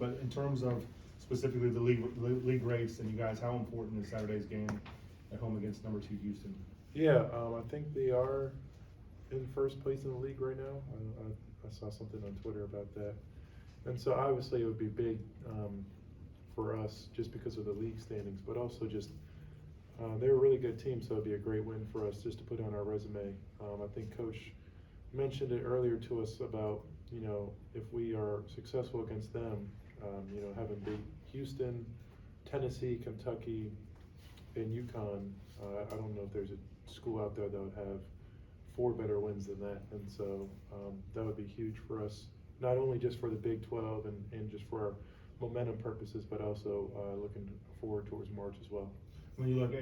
but in terms of specifically the league race and you guys, how important is Saturday's game at home against number 2 Houston? Yeah, I think they are in first place in the league right now. I saw something on Twitter about that. And so obviously it would be big for us just because of the league standings, but also just they're a really good team, so it'd be a great win for us just to put on our resume. I think Coach mentioned it earlier to us about, you know, if we are successful against them, you know, having beat Houston, Tennessee, Kentucky, and UConn, I don't know if there's a school out there that would have 4 better wins than that. And so that would be huge for us, not only just for the Big 12 and just for our momentum purposes, but also looking forward towards March as well. When you look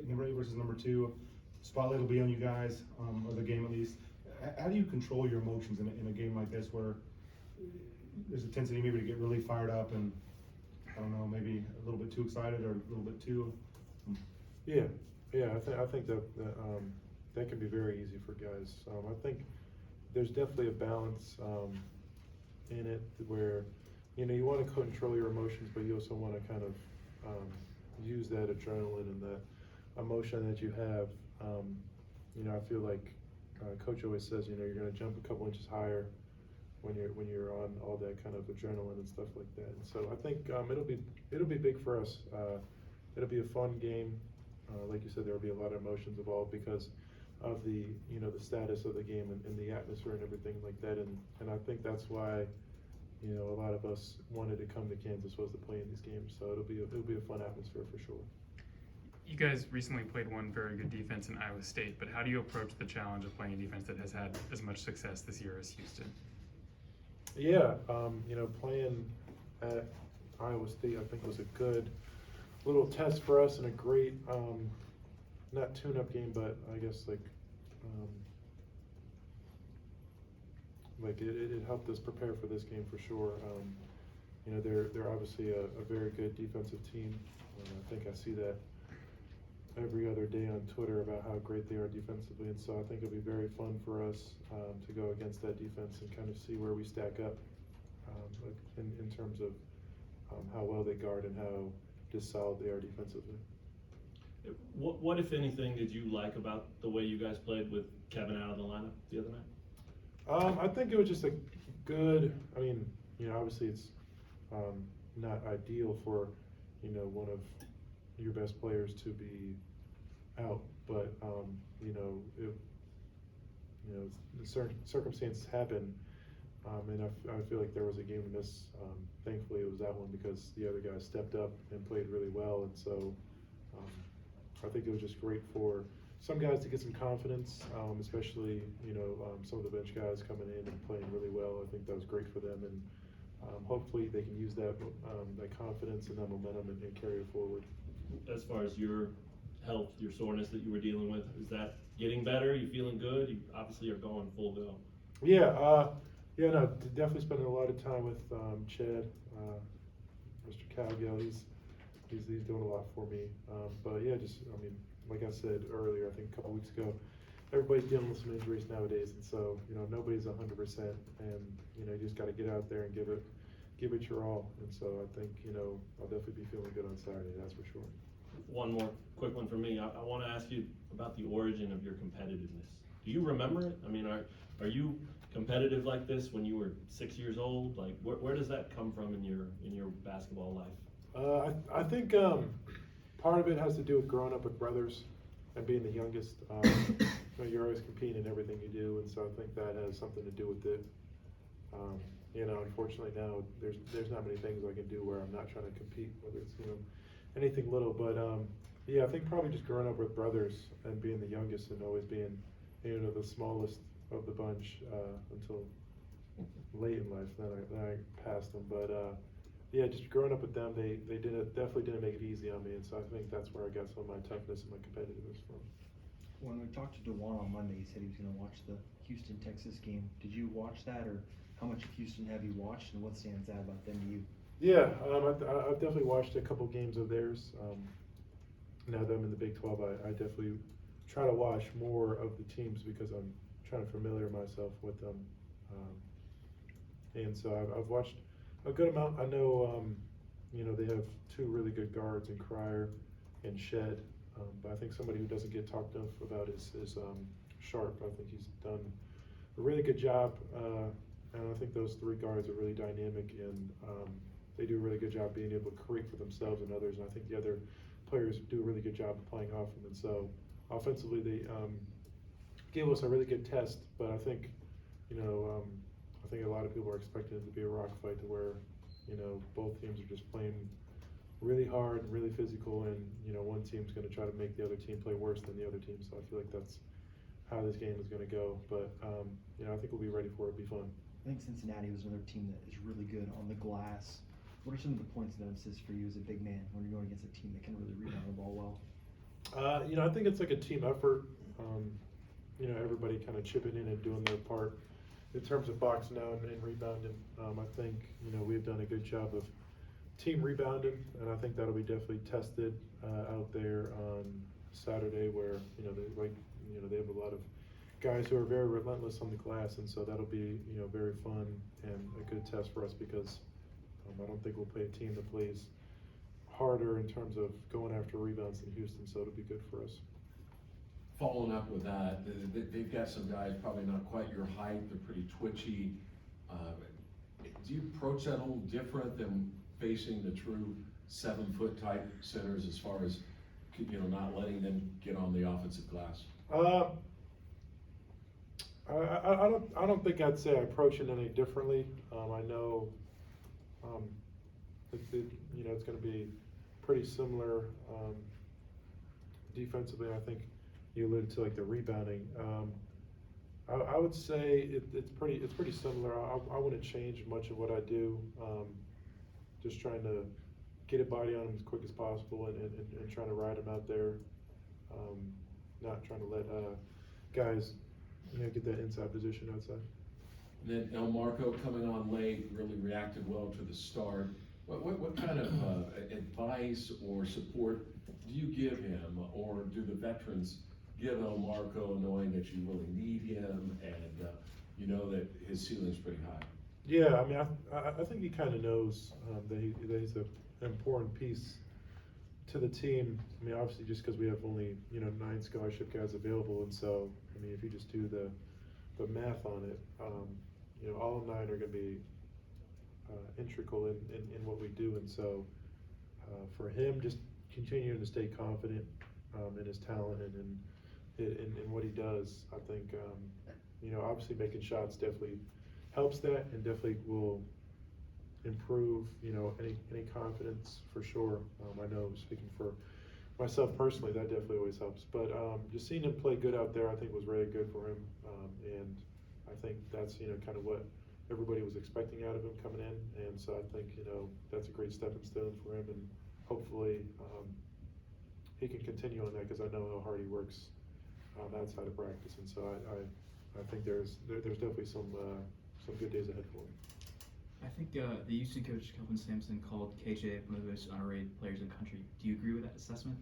number 8 versus number 2, spotlight will be on you guys, or the game at least. How do you control your emotions in a game like this where there's a tendency maybe to get really fired up and, I don't know, maybe a little bit too excited or a little bit too? Yeah, I think that can be very easy for guys. I think there's definitely a balance in it where, you know, you want to control your emotions, but you also want to kind of use that adrenaline and that emotion that you have. You know, I feel like Coach always says, you know, you're going to jump a couple inches higher when you're on all that kind of adrenaline and stuff like that. And so I think it'll be big for us. It'll be a fun game. Like you said, there will be a lot of emotions involved because of the, you know, the status of the game and the atmosphere and everything like that. And I think that's why, you know, a lot of us wanted to come to Kansas was to play in these games. So it'll be a fun atmosphere for sure. You guys recently played one very good defense in Iowa State, but how do you approach the challenge of playing a defense that has had as much success this year as Houston? Yeah, you know, playing at Iowa State I think was a good little test for us and a great, not tune-up game, but I guess like it helped us prepare for this game for sure. You know, they're obviously a very good defensive team. I think I see that every other day on Twitter about how great they are defensively, and so I think it'll be very fun for us to go against that defense and kind of see where we stack up in terms of how well they guard and how just solid they are defensively. What, if anything, did you like about the way you guys played with Kevin out of the lineup the other night? I think it was just a good, I mean, you know, obviously it's not ideal for, you know, one of your best players to be out, but you know, certain circumstances happen, and I feel like there was a game to miss. Thankfully, it was that one because the other guys stepped up and played really well, and so I think it was just great for some guys to get some confidence, especially, you know, some of the bench guys coming in and playing really well. I think that was great for them, and hopefully they can use that confidence and that momentum and carry it forward. As far as your health, your soreness that you were dealing with, is that getting better? You feeling good? You obviously are going full go. Yeah, no, definitely spending a lot of time with Chad, Mr. Cowgill. He's doing a lot for me. But yeah, just, I mean, like I said earlier, I think a couple weeks ago, everybody's dealing with some injuries nowadays, and so, you know, nobody's 100%, and, you know, you just got to get out there and give it your all. And so I think, you know, I'll definitely be feeling good on Saturday, that's for sure. One more quick one for me. I want to ask you about the origin of your competitiveness. Do you remember it? I mean, are you competitive like this when you were 6 years old? Like, where does that come from in your basketball life? I think part of it has to do with growing up with brothers and being the youngest. You know, you're always competing in everything you do, and so I think that has something to do with it. You know, unfortunately now there's not many things I can do where I'm not trying to compete, whether it's, you know, anything little. But yeah, I think probably just growing up with brothers and being the youngest and always being, you know, the smallest of the bunch until late in life. Then I passed them, but yeah, just growing up with them, they definitely didn't make it easy on me, and so I think that's where I got some of my toughness and my competitiveness from. When we talked to DeJuan on Monday, he said he was going to watch the Houston-Texas game. Did you watch that, or how much of Houston have you watched, and what stands out about them to you? Yeah, I've definitely watched a couple games of theirs. Now that I'm in the Big 12, I definitely try to watch more of the teams because I'm trying to familiar myself with them. And so I've watched A good amount. I know, they have two really good guards in Cryer and Shed. But I think somebody who doesn't get talked enough about is Sharp. I think he's done a really good job. And I think those three guards are really dynamic, and they do a really good job being able to create for themselves and others. And I think the other players do a really good job of playing off them. And so offensively, they gave us a really good test. But I think, I think a lot of people are expecting it to be a rock fight, to where, both teams are just playing really hard and really physical, and one team's going to try to make the other team play worse than the other team. So I feel like that's how this game is going to go. But I think we'll be ready for it. It'll be fun. I think Cincinnati was another team that is really good on the glass. What are some of the points of emphasis for you as a big man when you're going against a team that can really rebound the ball well? I think it's like a team effort. Everybody kind of chipping in and doing their part in terms of boxing out and rebounding. I think we've done a good job of team rebounding, and I think that'll be definitely tested out there on Saturday, where they have a lot of guys who are very relentless on the glass, and so that'll be very fun and a good test for us, because I don't think we'll play a team that plays harder in terms of going after rebounds than Houston, so it'll be good for us. Following up with that, they've got some guys probably not quite your height, they're pretty twitchy. Do you approach that a little different than facing the true 7-foot type centers, as far as not letting them get on the offensive glass? I don't think I'd say I approach it any differently. I know it's going to be pretty similar defensively. I think you alluded to like the rebounding. I would say it's pretty similar. I wouldn't change much of what I do. Just trying to get a body on him as quick as possible, and trying to ride him out there. Not trying to let guys get that inside position outside. And then El Marco coming on late, really reacted well to the start. What kind of advice or support do you give him, or do the veterans give El Marco, knowing that you really need him, and you know that his ceiling's pretty high? Yeah, I mean, I think he kind of knows that he's an important piece to the team. I mean, obviously, just because we have only 9 scholarship guys available, and so I mean, if you just do the math on it, all 9 are going to be integral in what we do, and so for him, just continuing to stay confident in his talent and in what he does, I think obviously making shots definitely helps that, and definitely will improve any confidence for sure. I know, speaking for myself personally, that definitely always helps, but just seeing him play good out there, I think was really good for him, and I think that's kind of what everybody was expecting out of him coming in, and so I think that's a great stepping stone for him, and hopefully he can continue on that, because I know how hard he works outside of practice, and so I think there's definitely some good days ahead for him. I think the Houston coach, Kelvin Sampson, called KJ one of the most underrated players in the country. Do you agree with that assessment?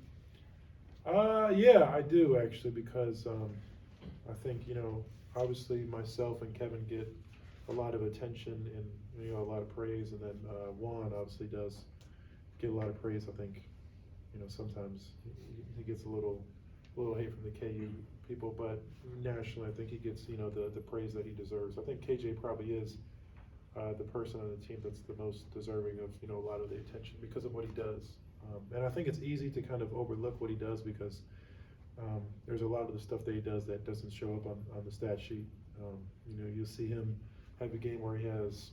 Yeah, I do actually, because I think obviously myself and Kevin get a lot of attention and a lot of praise, and then Juan obviously does get a lot of praise. I think sometimes he gets a little hate from the KU people, but nationally I think he gets the praise that he deserves. I think KJ probably is the person on the team that's the most deserving of a lot of the attention because of what he does, and I think it's easy to kind of overlook what he does, because there's a lot of the stuff that he does that doesn't show up on the stat sheet. You'll see him have a game where he has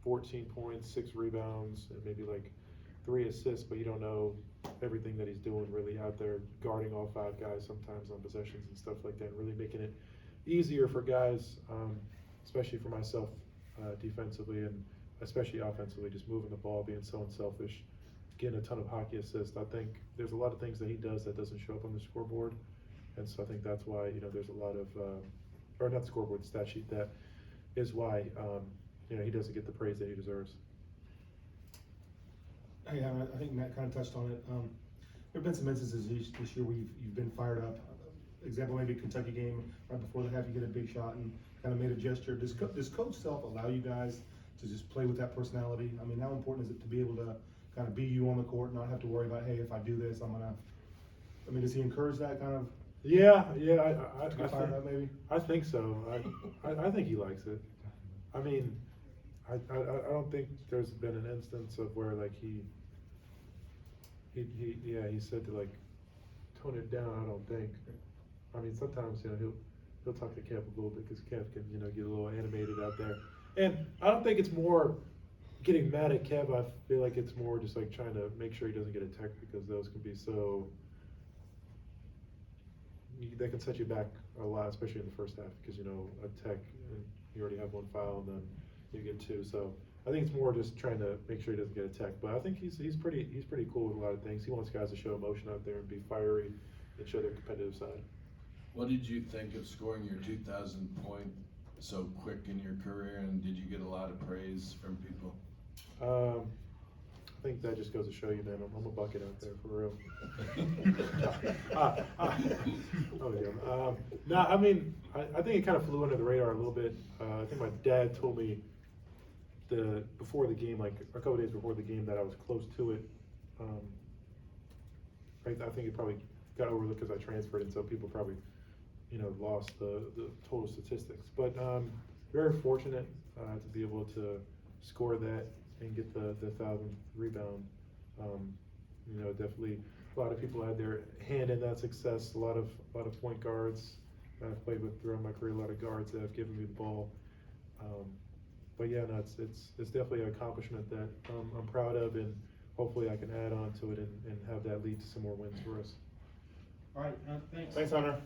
14 points, 6 rebounds, and maybe like 3 assists, but you don't know everything that he's doing really out there, guarding all 5 guys sometimes on possessions and stuff like that, really making it easier for guys, especially for myself defensively, and especially offensively, just moving the ball, being so unselfish, getting a ton of hockey assists. I think there's a lot of things that he does that doesn't show up on the scoreboard, and so I think that's why there's a lot of, or not the scoreboard, the stat sheet, that is why he doesn't get the praise that he deserves. Yeah, I think Matt kind of touched on it. There have been some instances this year where you've been fired up. Example, maybe Kentucky game, right before the half, you get a big shot and kind of made a gesture. Does Coach Self allow you guys to just play with that personality? I mean, how important is it to be able to kind of be you on the court, not have to worry about, hey, if I do this, I mean, does he encourage that kind of? Yeah, To get fired up, maybe? I think so. I think he likes it. I mean, I don't think there's been an instance of where like he said to like tone it down. I don't think. I mean, sometimes he'll talk to Kev a little bit because Kev can get a little animated out there, and I don't think it's more getting mad at Kev. I feel like it's more just like trying to make sure he doesn't get a tech because those can be so. They can set you back a lot, especially in the first half, because a tech and you already have one foul and then you get two. So I think it's more just trying to make sure he doesn't get a tech. But I think he's pretty cool with a lot of things. He wants guys to show emotion out there and be fiery and show their competitive side. What did you think of scoring your 2,000 point so quick in your career, and did you get a lot of praise from people? I think that just goes to show you, man, I'm a bucket out there for real. No, I mean, I think it kind of flew under the radar a little bit. I think my dad told me before the game, like a couple days before the game, that I was close to it. I think it probably got overlooked because I transferred, and so people probably, lost the total statistics. But very fortunate to be able to score that and get the 1,000th rebound. Definitely a lot of people had their hand in that success. A lot of point guards that I've played with throughout my career. A lot of guards that have given me the ball. But yeah, no, it's definitely an accomplishment that I'm proud of, and hopefully I can add on to it and have that lead to some more wins for us. All right, thanks. Thanks, Hunter.